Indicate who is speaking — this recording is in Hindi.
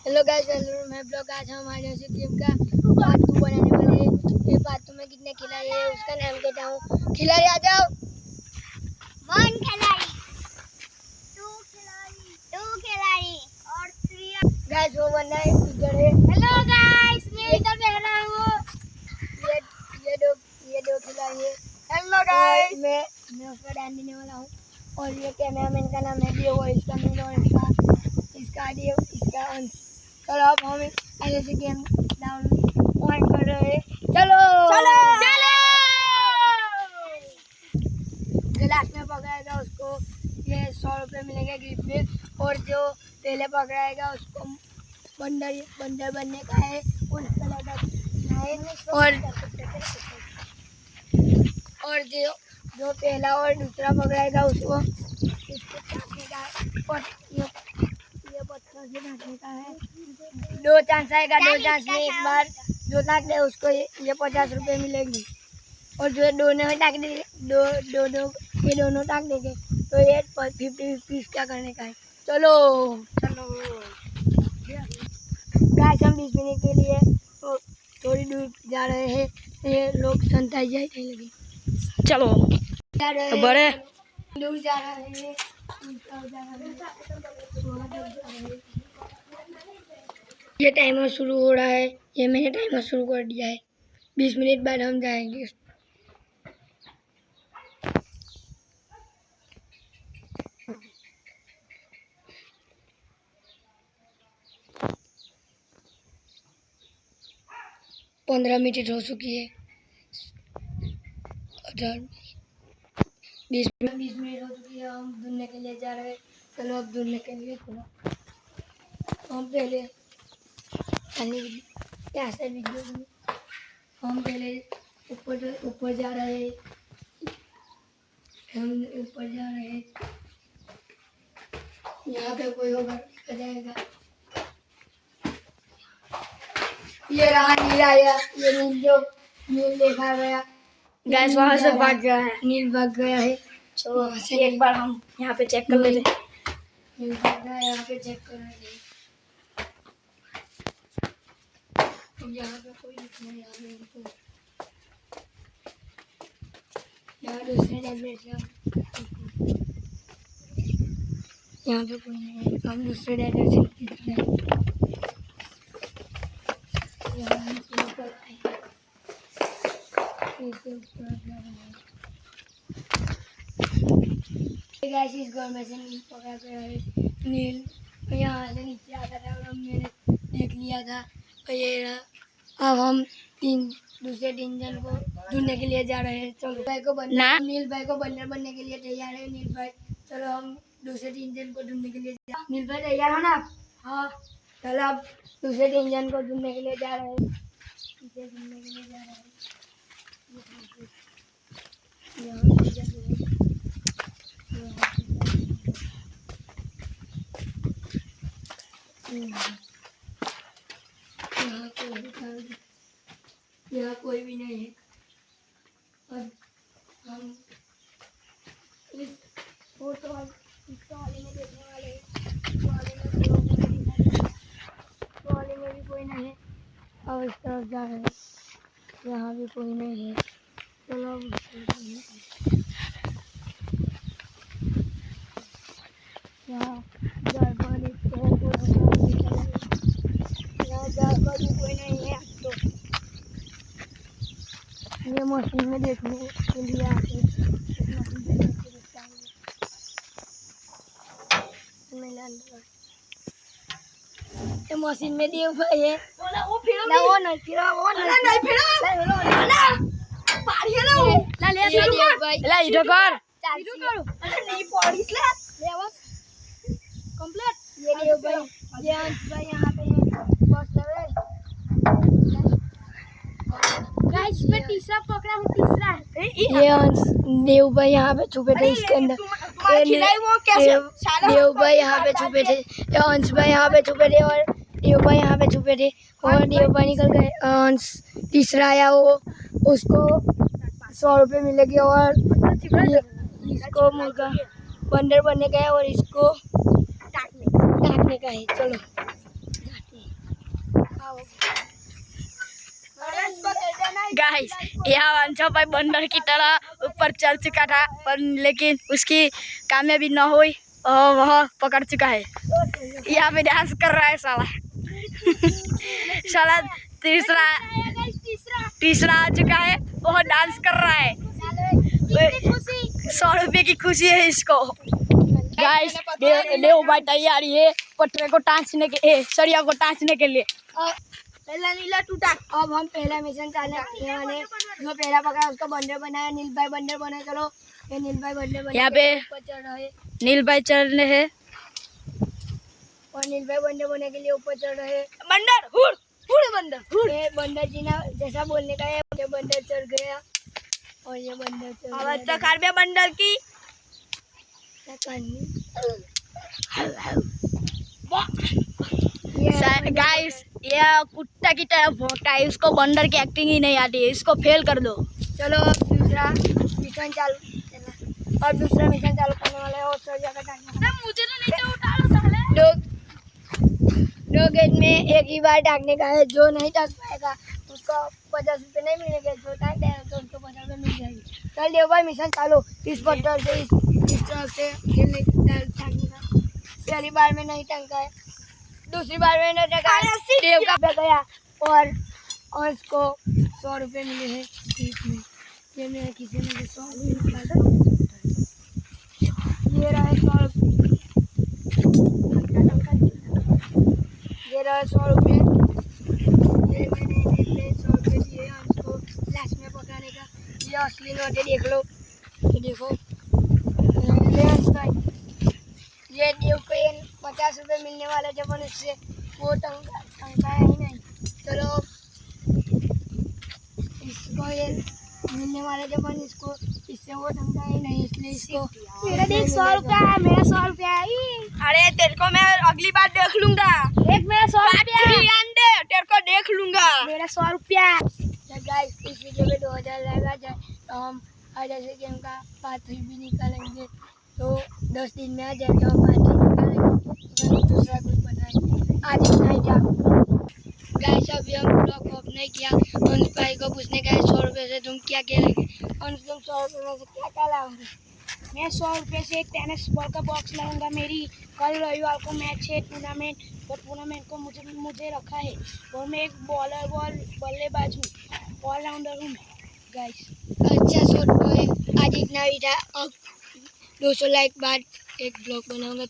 Speaker 1: हेलो गाइस, मैं ब्लॉग आज हमारे से गेम का पार्ट 2 बनाने वाले हैं। ये पार्ट 2 में कितने खिलाड़ी है उसका नाम कहता हूँ। खिलाड़ी आ जाओ।
Speaker 2: 1 खिलाड़ी, 2 खिलाड़ी, 2 खिलाड़ी और 3।
Speaker 1: गाइस वो बंदा है इधर है।
Speaker 2: हेलो गाइस, मैं इधर बैठ रहा हूँ।
Speaker 1: ये दो खिलाड़ी है।
Speaker 2: हेलो गाइस,
Speaker 1: मैं उसका डांस देने वाला हूँ। और ये कैमरामैन का नाम है देव और इसका नील और इसका देव, इसका अंश। चलो अब हम ऐसे से गेम डाउन ऑन कर रहे हैं। चलो
Speaker 2: चलो चलो।
Speaker 1: जो लास्ट में पकड़ाएगा उसको ये 100 रुपये मिलेंगे गिफ्ट में। और जो पहले पकड़ाएगा उसको बंदर बनने का है, उस कलर का है। और जो पहला और दूसरा पकड़ाएगा उसको इसको काटने का है। और ये पत्थर से ढकने का है। 2 चांस आएगा, 2 चांस में एक बार जो टाक दे उसको ये 50 रुपये मिलेगी। और जो दोनों में टाक दे ये दोनों टाक देंगे तो ये 50-50 क्या करने का है। चलो चलो गाइस, हम 20 मिनट के लिए तो थोड़ी दूर जा रहे हैं। ये लोग सैनिटाइजर नहीं लगे।
Speaker 3: चलो बड़े
Speaker 1: दूर जा रहे हैं। ये टाइमर शुरू हो रहा है। ये मैंने टाइमर शुरू कर दिया है। 20 मिनट बाद हम जाएंगे। पंद्रह मिनट हो चुकी है। 20 मिनट हो चुकी है। हम ढूंढने के लिए जा रहे हैं। चलो अब ढूंढने के लिए चलो। हम पहले हम पहले ऊपर जा रहे हैं। हम ऊपर जा रहे हैं। यहाँ पे कोई होगा देखा जाएगा। ये रहा नील आया। ये नील जो नील देखा गया।
Speaker 3: गैस वहां से भाग गया है।
Speaker 1: नील भाग गया है।
Speaker 3: चलो एक बार हम यहाँ पे चेक कर लेते हैं।
Speaker 1: नील भाग गया है, यहाँ पे चेक कर रहे हैं। यहाँ पे कोई नहीं है। यहाँ दूसरे डेजर्ट है। यहाँ पे कोई नहीं है। हम दूसरे डेजर्ट से गैस इस घर में से नील पकड़ा गया है। नील यहाँ से नीचे आता था और मैंने देख लिया था। और ये रहा। अब हम दूसरे 3 जन को ढूंढने के लिए जा रहे हैं। चलो भाई को नील भाई को बंदर बनने के लिए तैयार है। नील भाई चलो हम दूसरे 3 जन को ढूंढने के लिए नील भाई तैयार हो ना? हाँ चलो अब दूसरे 3 जन को ढूंढने के लिए जा रहे हैं। ढूंढने के लिए जा रहे हैं। यहाँ कोई भी नहीं है। अब हम इस फोटो वाले में देखने वाले हैं। वाले में भी कोई नहीं है। अब इस तरफ जा रहे हैं। यहाँ भी कोई नहीं है। चलो अब यहाँ घर पर भी कोई नहीं है। तो ये मशीन में देखने के लिए आते हैं। ये मशीन में दिए हुए है।
Speaker 2: तीसरा पकड़ा हूँ। तीसरा
Speaker 1: ये देव भाई यहाँ पे छुपे थे इसके अंदर। देव भाई यहाँ पे छुपे थे। अंश भाई यहाँ पे छुपे थे और देव भाई यहाँ पे छुपे थे और देव भाई निकल गए। अंश तीसरा आया, वो उसको 100 रुपये मिलेगी। और इसको मुर्गा बंदर बनने का है और इसको काटने का है। चलो
Speaker 3: गाइस यहाँ अंशा भाई बंदर की तरह ऊपर चढ़ चुका था पर लेकिन उसकी कामयाबी न हुई और वह पकड़ चुका है। यहाँ पे डांस कर रहा है साला साला तीसरा तीसरा आ चुका है, वह डांस कर रहा है। 100 रुपये की खुशी है इसको। गाइस देव भाई तैयारी है पटरे को टाँचने के सरिया को टाँचने के लिए।
Speaker 1: पहला नीला टूटा। अब हम पहला मिशन चालू करने वाले। जो पहला पकड़ा उसको बंदर बनाया। नील भाई बंदर बना। चलो ये नील भाई बंदर बना।
Speaker 3: यहाँ पे
Speaker 1: ऊपर चढ़ रहे
Speaker 3: नील भाई चढ़ रहे हैं
Speaker 1: और नील भाई बंदर बनने के लिए ऊपर चढ़ रहे।
Speaker 3: बंदर हुड़ हुड़ बंदर
Speaker 1: ये बंदर जी ना जैसा बोलने का है, ये बंदर चढ़ गया और ये बंदर चढ़
Speaker 3: आवाज तो कर बे बंदर की।
Speaker 1: क्या करनी
Speaker 3: गाइस ये कुत्ता की तरह भौंकता है, उसको बंदर की एक्टिंग ही नहीं आती है, इसको फेल कर दो।
Speaker 1: चलो अब दूसरा मिशन चालू चला। और दूसरा मिशन चालू करने वाला है और सर जगह टांगने
Speaker 3: मुझे तो नीचे उतारो साले।
Speaker 1: दो गेट में एक ही बार टांगने का है। जो नहीं टांग पाएगा उसको 50 रुपये नहीं मिलेंगे। जो टांग देगा तो उसको 50 रुपये मिल जाएगी। चल देव भाई मिशन चालू। इस पत्थर से इस तरफ से खेलने टांगने का। पहली बार में नहीं टांगा है, दूसरी बार में नहीं टांगा है, देव का पे गया और उसको 100 रुपये मिले हैं इसमें। ये मेरे किसी ने 100 रुपये निकाला। ये रहा 100 रुपये। ये रहा 100 रुपये। ये मैंने इसमें 100 रुपये दिए हैं उसको लास्ट में पकाने का। ये असली नोट है, देख लो। ये देखो ये देव को ये 50 रुपये मिलने वाले जब उससे वो टंका है ही नहीं। चलो इसको ये मिलने वाले जब इसको इससे वो टंका ही नहीं, इसलिए इसको
Speaker 2: मेरा देख 100 रुपया है, मेरा 100 रुपया है।
Speaker 3: अरे तेरे को मैं अगली बार देख लूंगा।
Speaker 2: देख मेरा 100 रुपया है।
Speaker 3: तेरे को देख लूंगा।
Speaker 2: मेरा 100 रुपया है।
Speaker 1: जब गाइस इस वीडियो में 2000 लगेगा तो हम जैसे गेम का पार्ट 3 भी निकालेंगे। तो 10 दिन में आ जाए तो हम पार्ट 3 निकालेंगे, दूसरा कुछ बनाएंगे। आज इतना ही था गाइस। अभी हम ब्लॉग ऑफ नहीं किया। अंश भाई को पूछने का है 100 रुपये से तुम क्या खेलेंगे। अंश तुम 100 रुपये में से क्या क्या लाओगे।
Speaker 2: मैं 100 रुपये से एक टेनिस बॉल का बॉक्स लाऊंगा। मेरी कल रविवार को मैच है टूर्नामेंट, और टूर्नामेंट को मुझे रखा है और मैं एक बल्लेबाज हूँ, ऑलराउंडर हूँ गाइस।
Speaker 1: अच्छा 100 रुपये आज इतना ही था। अब 200 लाइक बाद एक ब्लॉग बनाऊंगा।